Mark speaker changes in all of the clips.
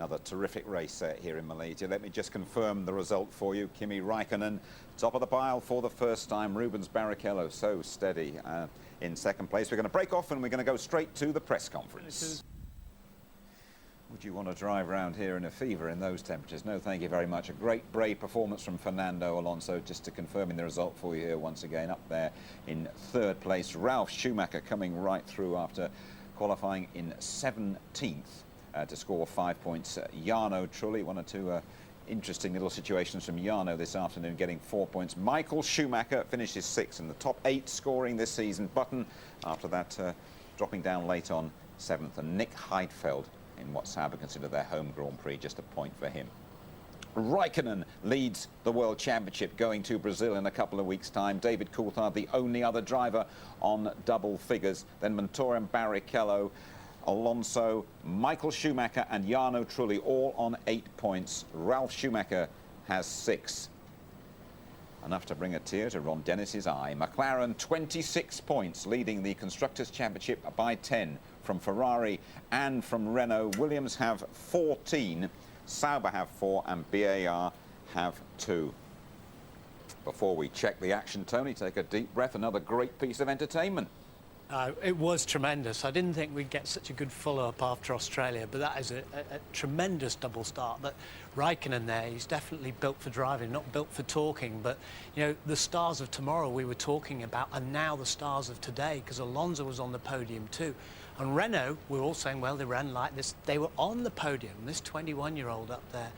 Speaker 1: Another terrific race here in Malaysia. Let me just confirm the result for you. Kimi Raikkonen, top of the pile for the first time. Rubens Barrichello, so steady in second place. We're going to break off and we're going to go straight to the press conference. Would you want to drive around here in a fever in those temperatures? No, thank you very much. A great, brave performance from Fernando Alonso. Just to confirming the result for you here once again. Up there in third place, Ralf Schumacher coming right through after qualifying in 17th. To score 5 points. Jarno Trulli, one or two interesting little situations from Jarno this afternoon, getting 4 points. Michael Schumacher finishes 6th in the top 8 scoring this season. Button, after that, dropping down late on 7th. And Nick Heidfeld in what Sauber consider their home Grand Prix, just a point for him. Raikkonen leads the World Championship going to Brazil in a couple of weeks' time. David Coulthard, the only other driver on double figures. Then Montoya and Barrichello, Alonso, Michael Schumacher and Jarno Trulli all on 8 points. Ralf Schumacher has 6. Enough to bring a tear to Ron Dennis's eye. McLaren 26 points, leading the Constructors' Championship by 10 from Ferrari and from Renault. Williams have 14, Sauber have 4 and BAR have 2. Before we check the action, Tony, take a deep breath. Another great piece of entertainment.
Speaker 2: It was tremendous. I didn't think we'd get such a good follow-up after Australia, but that is a tremendous double start. But Raikkonen there, he's definitely built for driving, not built for talking. But, you know, the stars of tomorrow we were talking about are now the stars of today, because Alonso was on the podium too. And Renault, we're all saying, well, they ran like this. They were on the podium, this 21-year-old up there.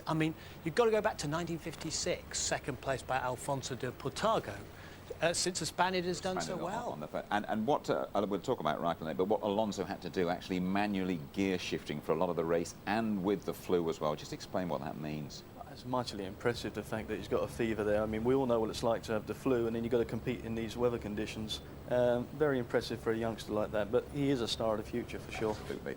Speaker 2: I mean, you've got to go back to 1956, second place by Alfonso de Portago. Since the Spaniard has done so well.
Speaker 1: And what, we'll talk about Raikkonen, but what Alonso had to do, actually manually gear shifting for a lot of the race and with the flu as well. Just explain what that means.
Speaker 3: It's mightily impressive, the fact that he's got a fever there. I mean, we all know what it's like to have the flu, and then you've got to compete in these weather conditions. Very impressive for a youngster like that, but he is a star of the future for sure.
Speaker 1: Absolutely.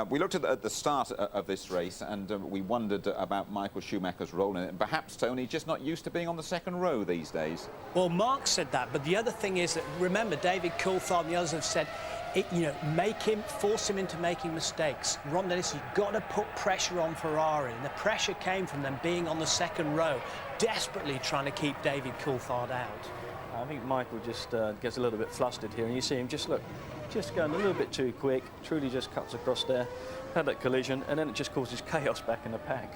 Speaker 1: We looked at the start of this race, and we wondered about Michael Schumacher's role in it. And perhaps, Tony, just not used to being on the second row these days.
Speaker 2: Well, Mark said that, but the other thing is that, remember, David Coulthard and the others have said, you know, force him into making mistakes. Ron Dennis, you've got to put pressure on Ferrari, and the pressure came from them being on the second row, desperately trying to keep David Coulthard out.
Speaker 3: I think Michael just gets a little bit flustered here, and you see him just going a little bit too quick. Truly just cuts across there, had that collision, and then it just causes chaos back in the pack.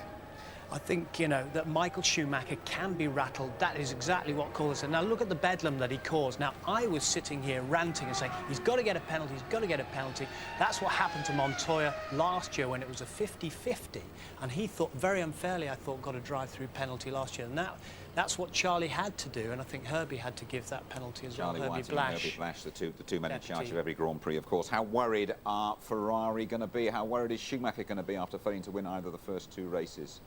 Speaker 2: I think, you know, that Michael Schumacher can be rattled. That is exactly what caused it. Now, look at the bedlam that he caused. Now, I was sitting here ranting and saying, he's got to get a penalty, he's got to get a penalty. That's what happened to Montoya last year when it was a 50-50. And he thought, very unfairly, I thought, got a drive-through penalty last year. And that's what Charlie had to do. And I think Herbie had to give that penalty as well. Herbie Blash,
Speaker 1: the two men in charge of every Grand Prix, of course. How worried are Ferrari going to be? How worried is Schumacher going to be after failing to win either of the first 2 races?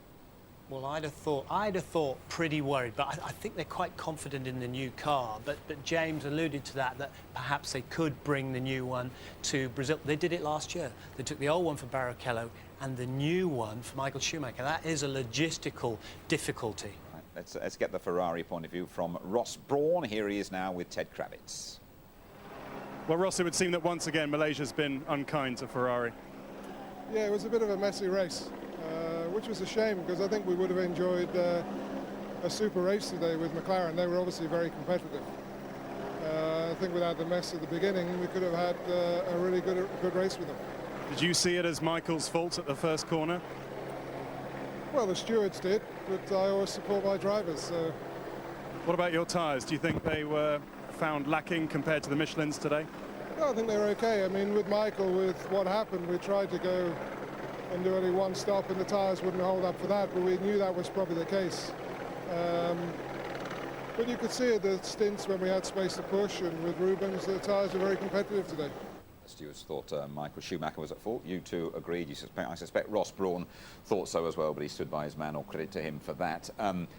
Speaker 2: Well, I'd have thought pretty worried, but I think they're quite confident in the new car. But James alluded to that perhaps they could bring the new one to Brazil. They did it last year. They took the old one for Barrichello and the new one for Michael Schumacher. That is a logistical difficulty.
Speaker 1: Right, let's get the Ferrari point of view from Ross Brawn. Here he is now with Ted Kravitz.
Speaker 4: Well, Ross, it would seem that once again Malaysia's been unkind to Ferrari.
Speaker 5: Yeah, it was a bit of a messy race. Which was a shame, because I think we would have enjoyed a super race today with McLaren. They were obviously very competitive. I think without the mess at the beginning, we could have had a really good race with them.
Speaker 4: Did you see it as Michael's fault at the first corner?
Speaker 5: Well, the stewards did, but I always support my drivers. So.
Speaker 4: What about your tyres? Do you think they were found lacking compared to the Michelins today?
Speaker 5: No, I think they were okay. I mean, with Michael, with what happened, we tried to go and do only one stop, and the tyres wouldn't hold up for that, but we knew that was probably the case. But you could see at the stints when we had space to push, and with Rubens, the tyres were very competitive today.
Speaker 1: The stewards thought Michael Schumacher was at fault. You two agreed. I suspect Ross Brawn thought so as well, but he stood by his man. All credit to him for that.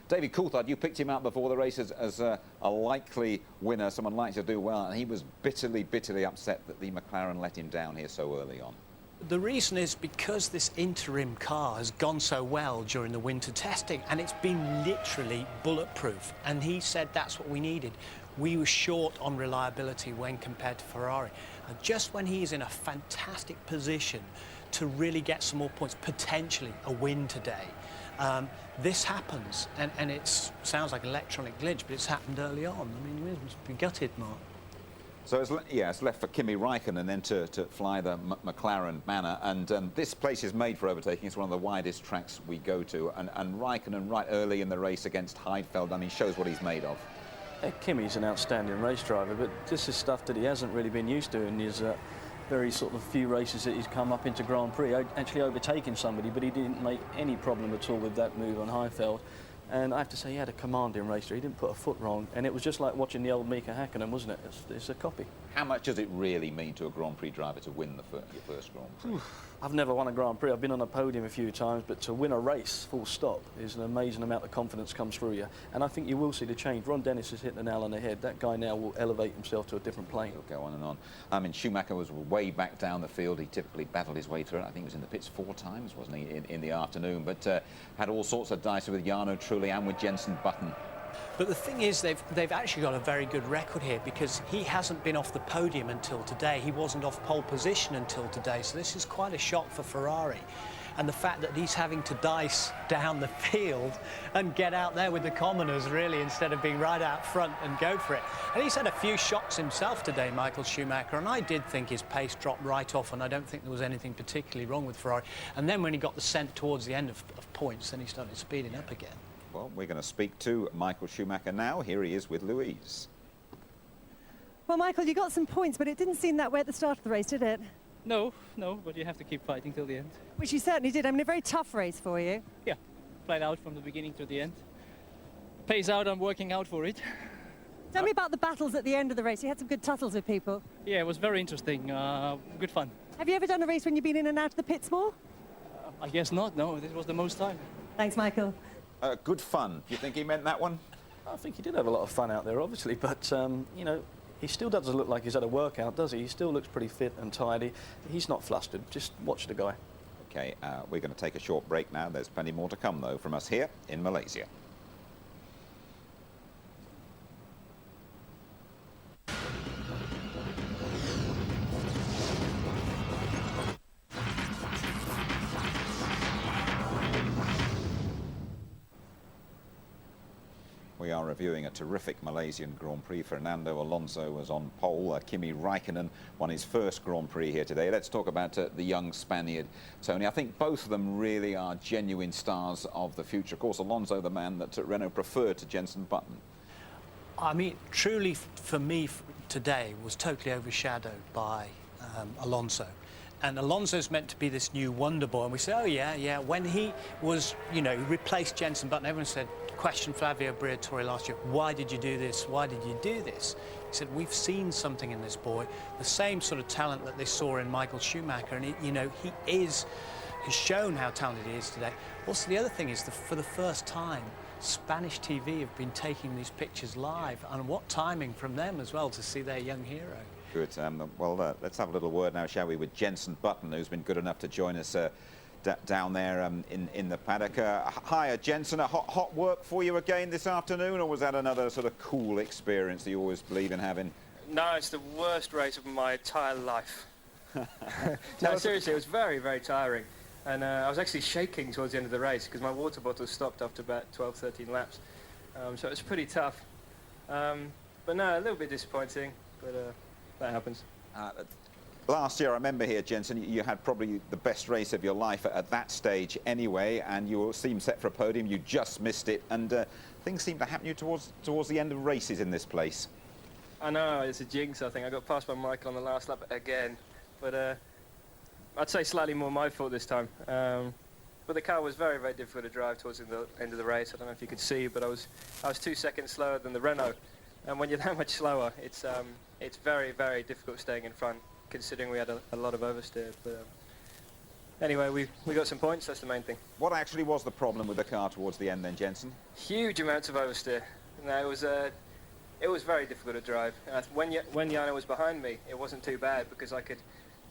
Speaker 1: David Coulthard, you picked him out before the race as a likely winner, someone likely to do well, and he was bitterly upset that the McLaren let him down here so early on.
Speaker 2: The reason is because this interim car has gone so well during the winter testing, and it's been literally bulletproof. And he said that's what we needed. We were short on reliability when compared to Ferrari. And just when he's in a fantastic position to really get some more points, potentially a win today. This happens, and it sounds like an electronic glitch, but it's happened early on. I mean, you must be gutted, Mark.
Speaker 1: So it's left for Kimi Raikkonen then to fly the McLaren banner, and this place is made for overtaking. It's one of the widest tracks we go to, and Raikkonen right early in the race against Heidfeld, I mean, shows what he's made of.
Speaker 3: Kimi's an outstanding race driver, but this is stuff that he hasn't really been used to in his very sort of few races that he's come up into Grand Prix, actually overtaking somebody, but he didn't make any problem at all with that move on Heidfeld. And I have to say, he had a commanding racer. He didn't put a foot wrong. And it was just like watching the old Mika Häkkinen, wasn't it? It's a copy.
Speaker 1: How much does it really mean to a Grand Prix driver to win your first Grand Prix?
Speaker 3: I've never won a Grand Prix. I've been on a podium a few times, but to win a race, full stop, is an amazing amount of confidence comes through you. And I think you will see the change. Ron Dennis has hit the nail on the head. That guy now will elevate himself to a different plane.
Speaker 1: He'll go on and on. I mean, Schumacher was way back down the field. He typically battled his way through it. I think he was in the pits 4 times, wasn't he, in the afternoon? But had all sorts of dice with Jarno Trulli and with Jenson Button.
Speaker 2: But the thing is, they've actually got a very good record here, because he hasn't been off the podium until today. He wasn't off pole position until today, so this is quite a shock for Ferrari. And the fact that he's having to dice down the field and get out there with the commoners, really, instead of being right out front and go for it. And he's had a few shocks himself today, Michael Schumacher, and I did think his pace dropped right off, and I don't think there was anything particularly wrong with Ferrari. And then when he got the scent towards the end of points, then he started speeding up again.
Speaker 1: Well, we're going to speak to Michael Schumacher now. Here he is with Louise.
Speaker 6: Well, Michael, you got some points, but it didn't seem that way at the start of the race, did it?
Speaker 7: No, but you have to keep fighting till the end.
Speaker 6: Which you certainly did. I mean, a very tough race for you.
Speaker 7: Yeah, played out from the beginning to the end. Pays out, I'm working out for it.
Speaker 6: Tell me about the battles at the end of the race. You had some good tussles with people.
Speaker 7: Yeah, it was very interesting, good fun.
Speaker 6: Have you ever done a race when you've been in and out of the pits more?
Speaker 7: I guess not, no, this was the most time.
Speaker 6: Thanks, Michael.
Speaker 1: Good fun. Do you think he meant that one?
Speaker 3: I think he did have a lot of fun out there, obviously, but, you know, he still doesn't look like he's had a workout, does he? He still looks pretty fit and tidy. He's not flustered. Just watch the guy.
Speaker 1: OK, we're going to take a short break now. There's plenty more to come, though, from us here in Malaysia. We are reviewing a terrific Malaysian Grand Prix. Fernando Alonso was on pole. Kimi Raikkonen won his first Grand Prix here today. Let's talk about the young Spaniard, Tony. I think both of them really are genuine stars of the future. Of course, Alonso, the man that Renault preferred to Jenson Button.
Speaker 2: I mean, truly, for me, today was totally overshadowed by Alonso. And Alonso's meant to be this new wonder boy. And we say, oh, yeah. When he was, you know, replaced Jenson Button, everyone said, questioned Flavio Briatore last year, why did you do this? Why did you do this? He said, we've seen something in this boy, the same sort of talent that they saw in Michael Schumacher. And, he's shown how talented he is today. Also, the other thing is, for the first time, Spanish TV have been taking these pictures live. And what timing from them as well to see their young hero.
Speaker 1: Good. Well, let's have a little word now, shall we, with Jenson Button, who's been good enough to join us down there in the paddock. Hiya, Jenson. A hot work for you again this afternoon, or was that another sort of cool experience that you always believe in having?
Speaker 8: No, it's the worst race of my entire life. No, seriously, it was very, very tiring. And I was actually shaking towards the end of the race because my water bottle stopped after about 12, 13 laps. So it was pretty tough. But no, a little bit disappointing, but that happens.
Speaker 1: Last year, I remember here, Jenson, you had probably the best race of your life at that stage anyway, and you seemed set for a podium. You just missed it, and things seem to happen to you towards the end of races in this place.
Speaker 8: I know, it's a jinx, I think. I got passed by Michael on the last lap again, but I'd say slightly more my fault this time. But the car was very, very difficult to drive towards the end of the race. I don't know if you could see, but I was 2 seconds slower than the Renault, and when you're that much slower, it's very, very difficult staying in front, considering we had a lot of oversteer. But anyway, we got some points. That's the main thing.
Speaker 1: What actually was the problem with the car towards the end then, Jenson?
Speaker 8: Huge amounts of oversteer. No, it was very difficult to drive. When Jarno was behind me, it wasn't too bad because I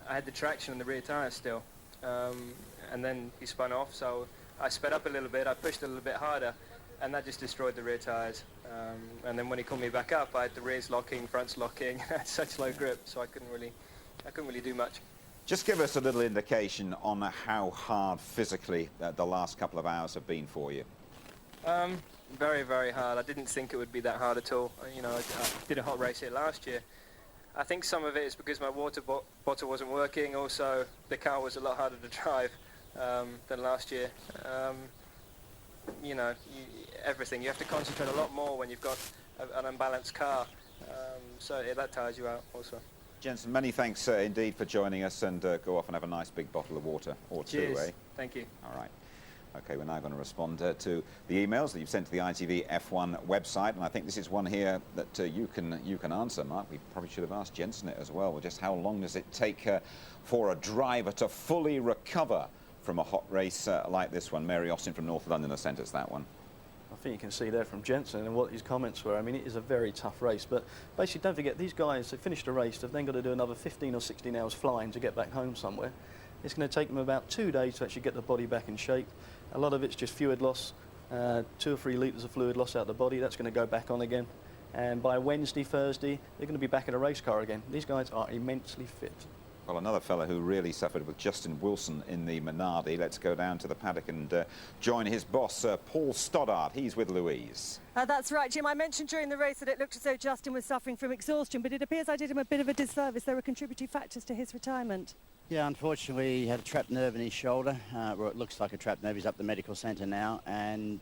Speaker 8: had the traction in the rear tyres still. And then he spun off, so I sped up a little bit. I pushed a little bit harder, and that just destroyed the rear tyres. And then when he called me back up, I had the rears locking, fronts locking. I had such low grip, so I couldn't really do much.
Speaker 1: Just give us a little indication on how hard physically the last couple of hours have been for you.
Speaker 8: Very, very hard. I didn't think it would be that hard at all. You know, I did a hot race here last year. I think some of it is because my water bottle wasn't working. Also, the car was a lot harder to drive than last year. You know, everything. You have to concentrate a lot more when you've got an unbalanced car. So yeah, that tires you out also.
Speaker 1: Jensen, many thanks indeed for joining us, and go off and have a nice big bottle of water or
Speaker 8: Cheers.
Speaker 1: two, eh?
Speaker 8: Thank you.
Speaker 1: All right. OK, we're now going to respond to the emails that you've sent to the ITV F1 website, and I think this is one here that you can answer, Mark. We probably should have asked Jensen it as well. Just how long does it take for a driver to fully recover from a hot race like this one? Mary Austin from North London has sent us that one.
Speaker 3: I think you can see there from Jensen and what his comments were. I mean, it is a very tough race, but basically don't forget, these guys, they finished a race, they've then got to do another 15 or 16 hours flying to get back home somewhere. It's going to take them about 2 days to actually get the body back in shape. A lot of it's just fluid loss, 2 or 3 litres of fluid loss out of the body. That's going to go back on again. And by Wednesday, Thursday, they're going to be back in a race car again. These guys are immensely fit.
Speaker 1: Well, another fella who really suffered with Justin Wilson in the Minardi. Let's go down to the paddock and join his boss, Paul Stoddart. He's with Louise.
Speaker 6: That's right, Jim. I mentioned during the race that it looked as though Justin was suffering from exhaustion, but it appears I did him a bit of a disservice. There were contributory factors to his retirement.
Speaker 9: Yeah, unfortunately, he had a trapped nerve in his shoulder. Well, it looks like a trapped nerve. He's up the medical centre now. And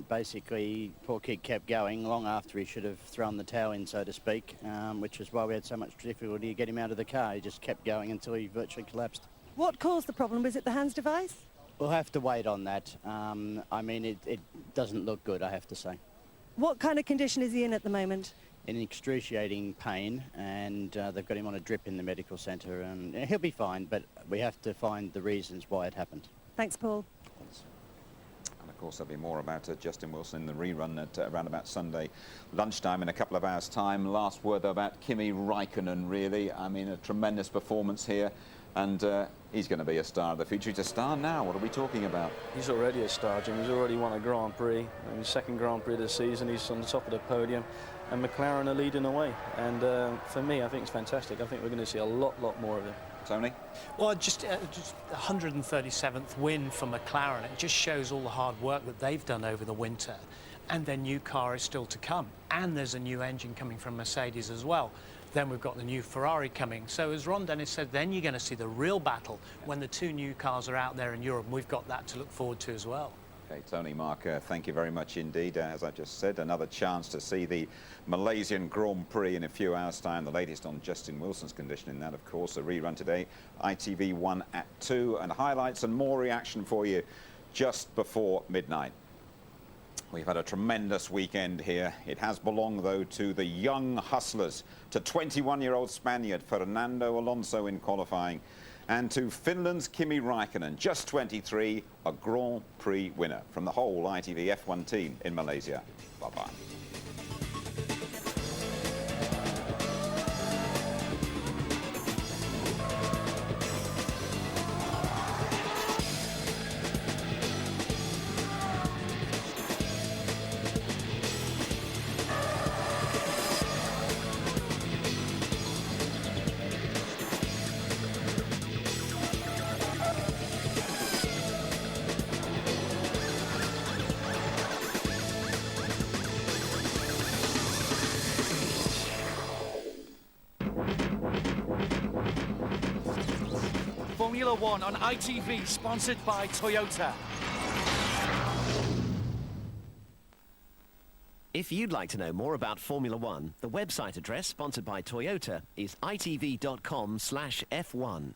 Speaker 9: basically, poor kid kept going long after he should have thrown the towel in, so to speak, which is why we had so much difficulty to get him out of the car. He just kept going until he virtually collapsed.
Speaker 6: What caused the problem? Was it the HANS device?
Speaker 9: We'll have to wait on that. I mean, it doesn't look good, I have to say.
Speaker 6: What kind of condition is he in at the moment?
Speaker 9: In excruciating pain, and they've got him on a drip in the medical centre, and he'll be fine, but we have to find the reasons why it happened.
Speaker 6: Thanks, Paul.
Speaker 1: And of course, there'll be more about Justin Wilson in the rerun at around about Sunday lunchtime in a couple of hours' time. Last word about Kimi Raikkonen, really. I mean, a tremendous performance here, and he's going to be a star of the future. He's a star now. What are we talking about?
Speaker 3: He's already a star, Jim. He's already won a Grand Prix. His second Grand Prix of the season. He's on the top of the podium. And McLaren are leading away. And for me, I think it's fantastic. I think we're going to see a lot more of him.
Speaker 1: Tony?
Speaker 2: Well, just 137th win for McLaren. It just shows all the hard work that they've done over the winter. And their new car is still to come. And there's a new engine coming from Mercedes as well. Then we've got the new Ferrari coming. So as Ron Dennis said, then you're going to see the real battle when the 2 new cars are out there in Europe. And we've got that to look forward to as well.
Speaker 1: Okay, Tony, Mark, thank you very much indeed. As I just said, another chance to see the Malaysian Grand Prix in a few hours' time. The latest on Justin Wilson's condition in that, of course, a rerun today, ITV1 at 2, and highlights and more reaction for you just before midnight. We've had a tremendous weekend here. It has belonged, though, to the young hustlers, to 21-year-old Spaniard Fernando Alonso in qualifying, and to Finland's Kimi Raikkonen, just 23, a Grand Prix winner. From the whole ITV F1 team in Malaysia, bye-bye.
Speaker 10: Formula One on ITV, sponsored by Toyota.
Speaker 11: If you'd like to know more about Formula One, the website address, sponsored by Toyota, is itv.com/F1.